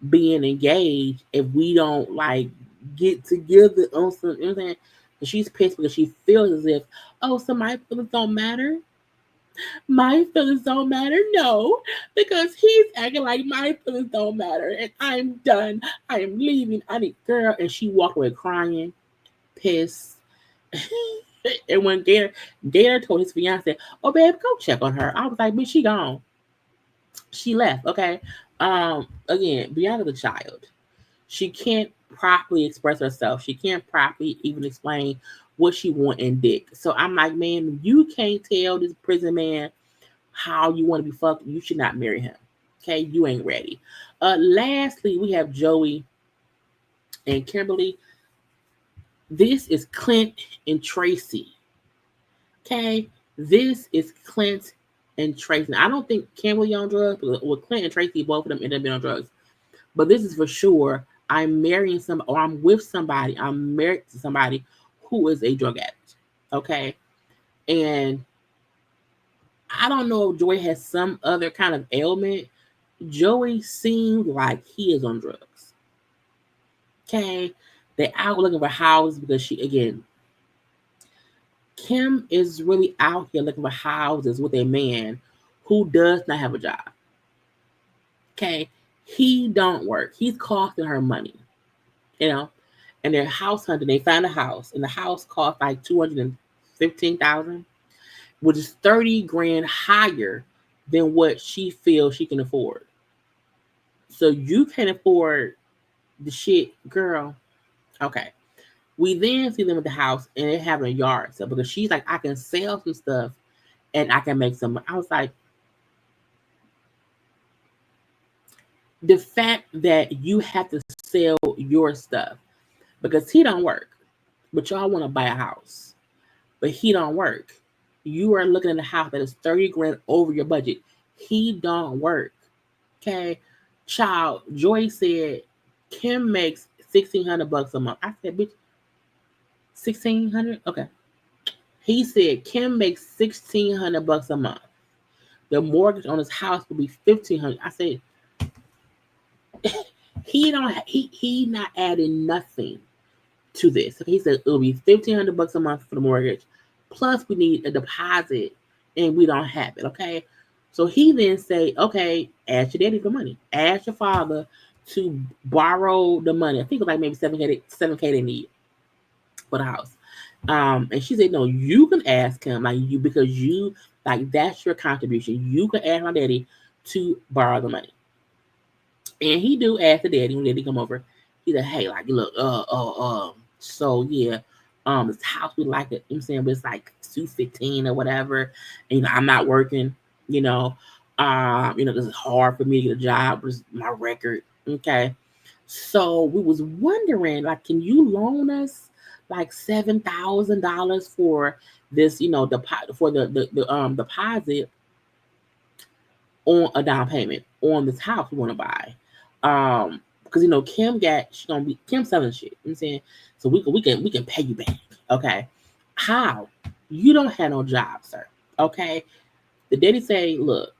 being engaged if we don't like get together on some, you know what I'm saying? And she's pissed because she feels as if, oh, so my feelings don't matter. My feelings don't matter. No, because he's acting like my feelings don't matter, and I'm done. I am leaving. I need girl, and she walked away crying, pissed. And when Gator told his fiance, "Oh, babe, go check on her," I was like, "Bitch, she gone. She left." Okay. Again, Bianca's a child. She can't properly express herself. She can't properly even explain what she want in dick. So I'm like, man, you can't tell this prison man how you want to be fucked. You should not marry him. Okay, you ain't ready. Lastly, we have Joey and Kimberly. This is Clint and Tracy. Okay, this is Clint and Tracy. I don't think Kim was on drugs, but with Clint and Tracy, both of them ended up being on drugs. But this is for sure. I'm marrying somebody, or I'm with somebody. I'm married to somebody who is a drug addict. Okay, and I don't know if Joey has some other kind of ailment. Joey seems like he is on drugs. Okay, they're out looking for houses because Kim is really out here looking for houses with a man who does not have a job. Okay, he don't work. He's costing her money, you know. And they're house hunting. They found a house, and the house cost like 215,000, which is 30 grand higher than what she feels she can afford. So you can afford the shit, girl. Okay. We then see them at the house and they're having a yard sale because she's like, I can sell some stuff and I can make some. I was like, the fact that you have to sell your stuff because he don't work, but y'all want to buy a house, but he don't work. You are looking at a house that is 30 grand over your budget. He don't work. Okay. Child, Joy said Kim makes $1,600 a month. I said, bitch, 1,600? Okay. He said Kim makes $1,600 a month. The mortgage on his house will be $1,500. I said he not adding nothing to this. Okay, he said it'll be $1,500 a month for the mortgage, plus we need a deposit, and we don't have it. Okay, so he then say, okay, ask your daddy for money. Ask your father to borrow the money. I think it's like maybe 7K they need for the house. And she said, no, you can ask him, like you, because you, like, that's your contribution. You can ask my daddy to borrow the money. And he do ask the daddy when daddy come over. He said, hey, like, look, so yeah, this house we like it, you know what I'm saying, but it's like 215 or whatever. And, I'm not working, this is hard for me to get a job, with my record. Okay. So we was wondering, like, can you loan us like $7,000 for this, for the deposit on a down payment on this house we want to buy? Because she's gonna be Kim selling shit. You know what I'm saying? So we can pay you back. Okay. How? You don't have no job, sir. Okay. The daddy say, look,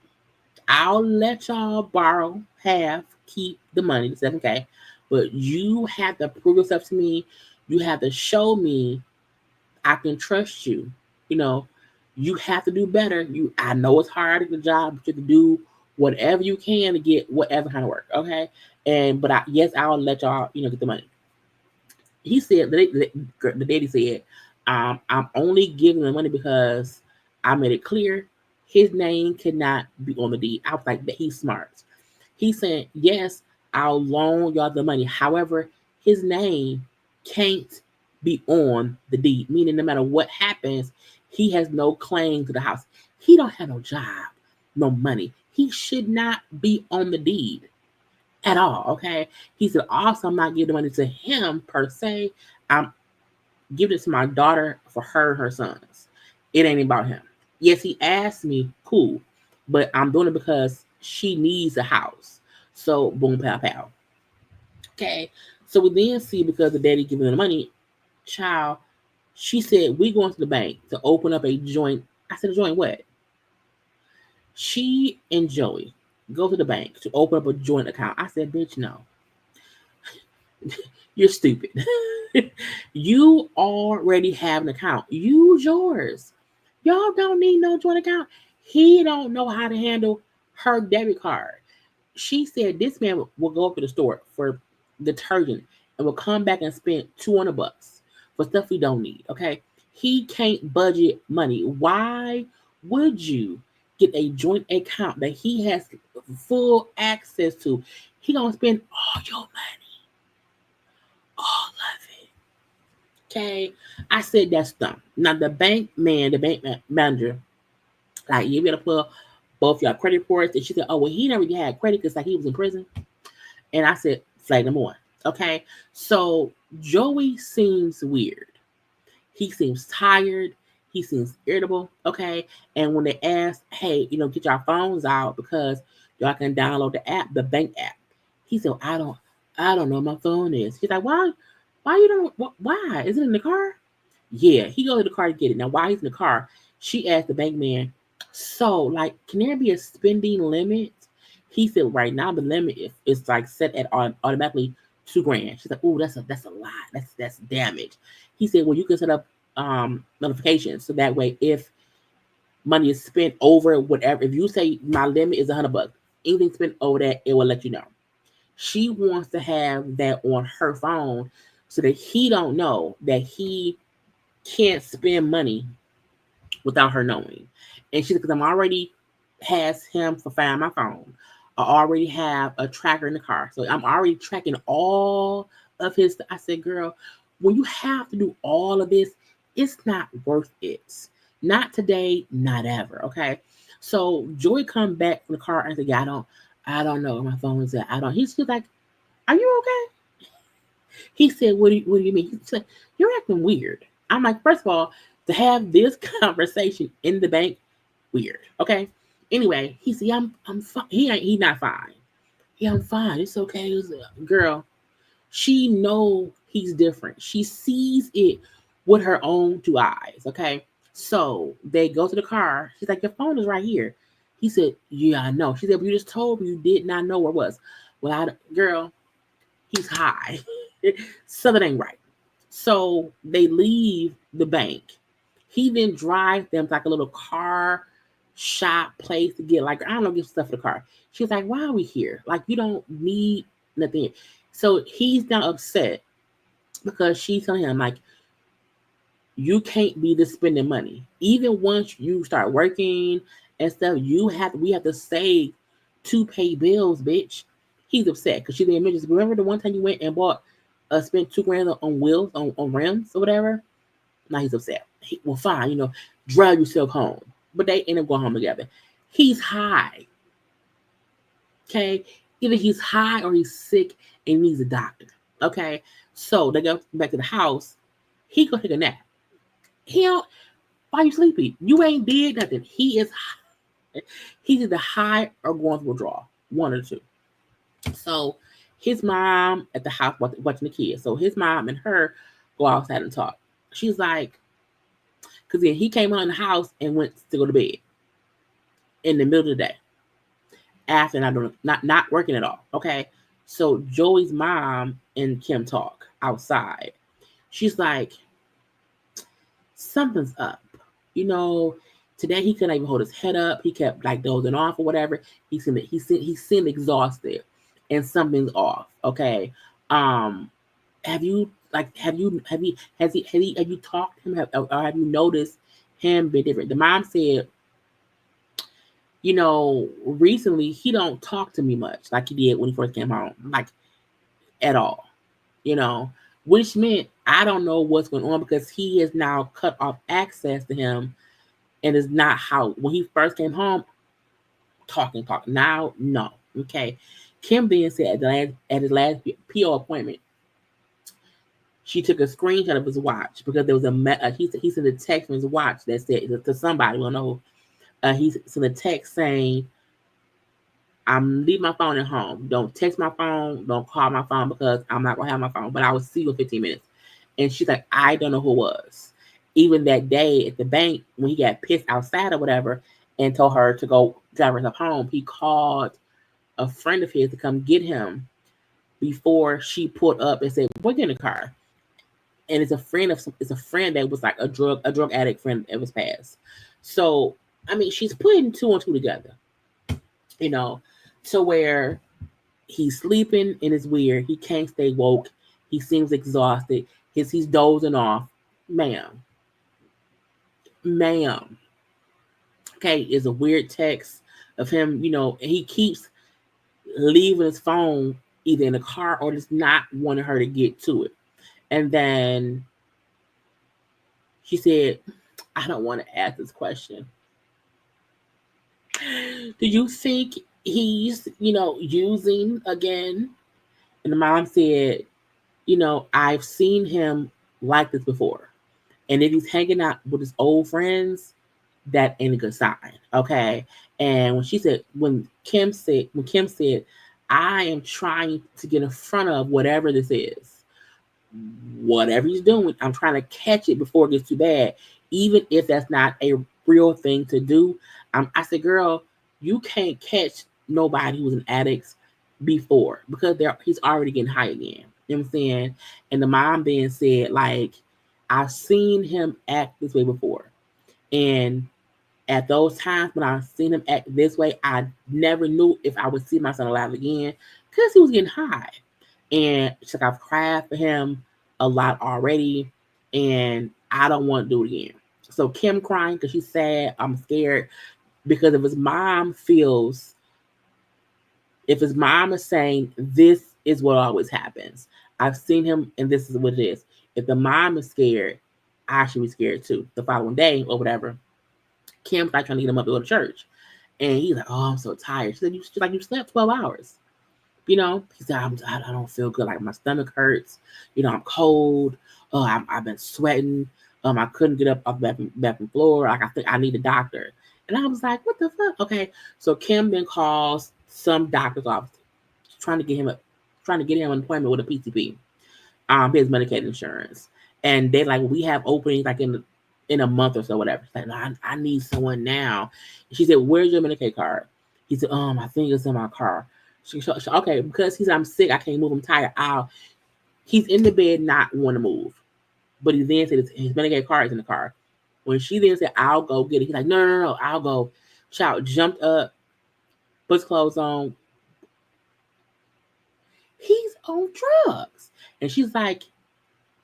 I'll let y'all borrow half, keep the money, the 7K, but you have to prove yourself to me. You have to show me I can trust you. You know, you have to do better. I know it's hard to get a job, but you have to do whatever you can to get whatever kind of work. Okay. But I'll let y'all, get the money. He said, the daddy said, I'm only giving the money because I made it clear his name cannot be on the deed. I was like, that he's smart. He said, yes, I'll loan y'all the money. However, his name can't be on the deed, meaning no matter what happens, he has no claim to the house. He don't have no job, no money. He should not be on the deed at all, okay? He said, also, I'm not giving the money to him per se. I'm giving it to my daughter for her and her sons. It ain't about him. Yes, he asked me, cool, but I'm doing it because she needs a house. So, boom, pow, pow. Okay, so we then see, because the daddy giving her the money, child, she said, we going to the bank to open up a joint. I said, a joint what? She and Joey go to the bank to open up a joint account. I said, bitch, no. You're stupid. You already have an account. Use yours. Y'all don't need no joint account. He don't know how to handle her debit card. She said this man will go up to the store for detergent and will come back and spend $200 for stuff we don't need. Okay. He can't budget money. Why would you get a joint account that he has full access to? He gonna spend all your money, all of it. Okay. I said that's dumb. Now the bank manager, like, you gotta put both your credit reports. And she said, oh, well, he never really had credit because like he was in prison. And I said, flag number one. Okay. So Joey seems weird. He seems tired. He seems irritable, okay? And when they asked, hey, get your phones out because y'all can download the app, the bank app. He said, I don't know what my phone is. He's like, why you don't, why? Is it in the car? Yeah, he goes to the car to get it. Now, while he's in the car, she asked the bank man, so, like, can there be a spending limit? He said, right now, the limit is like set at automatically $2,000. She's like, oh, that's a lot. That's damage. He said, well, you can set up notifications so that way if money is spent over whatever, if you say my limit is $100, anything spent over that, it will let you know. She wants to have that on her phone so that he don't know that he can't spend money without her knowing. And she said, because I'm already has him for find my phone. I already have a tracker in the car. So I'm already tracking all of his. I said, girl, when you have to do all of this, it's not worth it. Not today, not ever. Okay. So Joy come back from the car and said, yeah, I don't know where my phone is at. I don't. He's like, are you okay? He said, what do you mean? He said, you're acting weird. I'm like, first of all, to have this conversation in the bank, weird. Okay. Anyway, he said, yeah, I'm fine. He not fine. Yeah, I'm fine. It's okay. Girl, she know he's different. She sees it with her own two eyes. Okay. So they go to the car. She's like, your phone is right here. He said, yeah, I know. She said, but you just told me you did not know where it was. Well, girl, he's high. Something ain't right. So they leave the bank. He then drives them to like a little car shop place to get get stuff for the car. She's like, why are we here? Like, you don't need nothing. So he's now upset because she's telling him, like, you can't be just spending money. Even once you start working and stuff, we have to save to pay bills, bitch. He's upset because she didn't mention. Remember the one time you went and spent $2,000 on wheels, on rims or whatever? Now he's upset. Well, fine, drive yourself home. But they end up going home together. He's high. Okay? Either he's high or he's sick and needs a doctor. Okay? So they go back to the house. He go take a nap. Why you sleepy? You ain't did nothing. He's either high or going through withdrawal. One or two. So his mom at the house watching the kids. So his mom and her go outside and talk. She's like, because then he came out in the house and went to go to bed in the middle of the day after not working at all. Okay. So Joey's mom and Kim talk outside. She's like, something's up. Today he couldn't even hold his head up. He kept like dozing off or whatever. He seemed exhausted, and something's off. Okay. Have you talked to him or have you noticed him be different? The mom said, recently he don't talk to me much like he did when he first came home, like at all. Which meant I don't know what's going on because he has now cut off access to him and is not how when he first came home talking. Now, no. Okay. Kim then said at his last PO appointment, she took a screenshot of his watch because there was he sent a text from his watch that said to somebody, we don't know. He sent a text saying, I'm leaving my phone at home. Don't text my phone. Don't call my phone because I'm not going to have my phone. But I will see you in 15 minutes. And she's like, I don't know who it was. Even that day at the bank, when he got pissed outside or whatever and told her to go drive herself home, he called a friend of his to come get him before she pulled up and said, we're in the car. And it's a friend that was like a drug addict friend that was passed. So, I mean, she's putting two and two together, to where he's sleeping and it's weird. He can't stay woke. He seems exhausted. He's dozing off. Ma'am. Okay, is a weird text of him, and he keeps leaving his phone either in the car or just not wanting her to get to it. And then she said, I don't want to ask this question. Do you think he's, using again? And the mom said, I've seen him like this before. And if he's hanging out with his old friends, that ain't a good sign. Okay. And when Kim said, I am trying to get in front of whatever this is, whatever he's doing, I'm trying to catch it before it gets too bad, even if that's not a real thing to do. I said, girl, you can't catch nobody who's an addict before because he's already getting high again. You know what I'm saying? And the mom then said, like, I've seen him act this way before. And at those times when I've seen him act this way, I never knew if I would see my son alive again because he was getting high. And she's like, I've cried for him a lot already, and I don't want to do it again. So Kim crying because she's sad. I'm scared because if his mom is saying this is what always happens, I've seen him and this is what it is. If the mom is scared, I should be scared too. The following day or whatever, Kim's like trying to get him up to go to church. And he's like, oh, I'm so tired. She's like, you slept 12 hours. You know, he said, I don't feel good. Like my stomach hurts. You know, I'm cold. Oh, I've been sweating. I couldn't get up off the bathroom floor. Like I think I need a doctor. And I was like, what the fuck? Okay. So Kim then calls some doctor's office trying to get him an appointment with a PCP, his Medicaid insurance. And they're like, we have openings like in a month or so, whatever. She's like, no, I need someone now. And she said, where's your Medicaid card? He said, I think it's in my car. She, okay, because I'm sick, I can't move, I'm tired. He's in the bed not want to move. But he then said his Medicaid card is in the car. When she then said, I'll go get it, he's like, no, I'll go. Child jumped up, puts clothes on. He's on drugs. And she's like,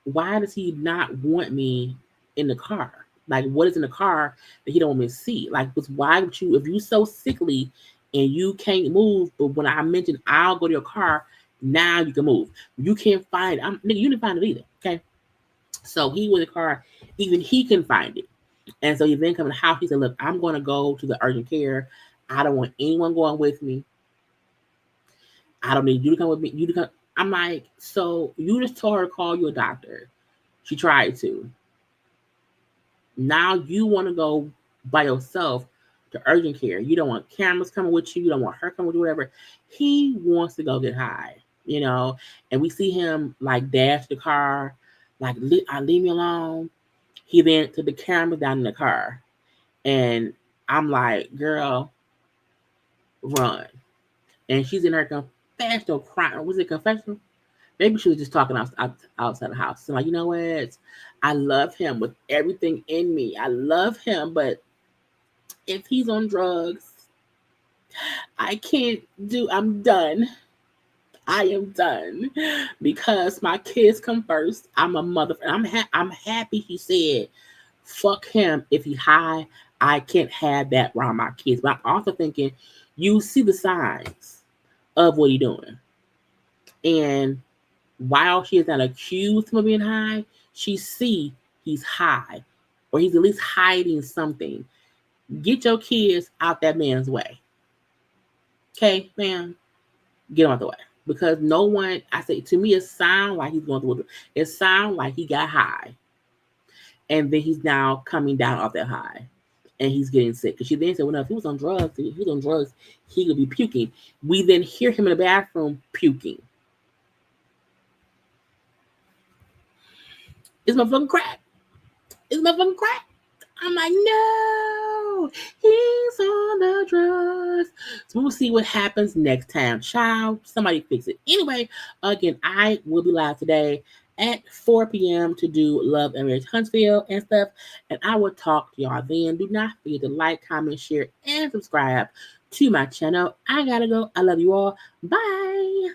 why does he not want me in the car? Like, what is in the car that he don't want me to see? Like, why would you, if you're so sickly and you can't move, but when I mentioned I'll go to your car, now you can move. You can't find it. You didn't find it either. Okay. So he was in the car, even he couldn't find it. And so he then come in the house. He said, look, I'm going to go to the urgent care. I don't want anyone going with me. I don't need you to come with me. You to come. I'm like, so you just told her to call you a doctor. She tried to. Now you want to go by yourself to urgent care. You don't want cameras coming with you. You don't want her coming with you, whatever. He wants to go get high, you know. And we see him like dash the car, like, leave me alone. He then took the camera down in the car. And I'm like, girl, run. And she's in her confessional crying. Was it confessional? Maybe she was just talking outside the house. So like, you know what? I love him with everything in me. I love him, but if he's on drugs, I can't I'm done. I am done because my kids come first. I'm a mother. I'm happy he said, fuck him. If he high, I can't have that around my kids. But I'm also thinking, you see the signs of what he's doing. And while she is not accused of being high, she see he's high, or he's at least hiding something. Get your kids out that man's way. Okay, ma'am? Get him out the way. Because no one, I say, to me, it sounds like he's going through it. Sounds like he got high. And then he's now coming down off that high. And he's getting sick. Because she then said, well, no, if he was on drugs, he could be puking. We then hear him in the bathroom puking. It's motherfucking crack. I'm like, no, he's on the drugs. So we'll see what happens next time. Child, somebody fix it. Anyway, again, I will be live today at 4 p.m. to do Love and Marriage Huntsville and stuff. And I will talk to y'all then. Do not forget to like, comment, share, and subscribe to my channel. I gotta go. I love you all. Bye.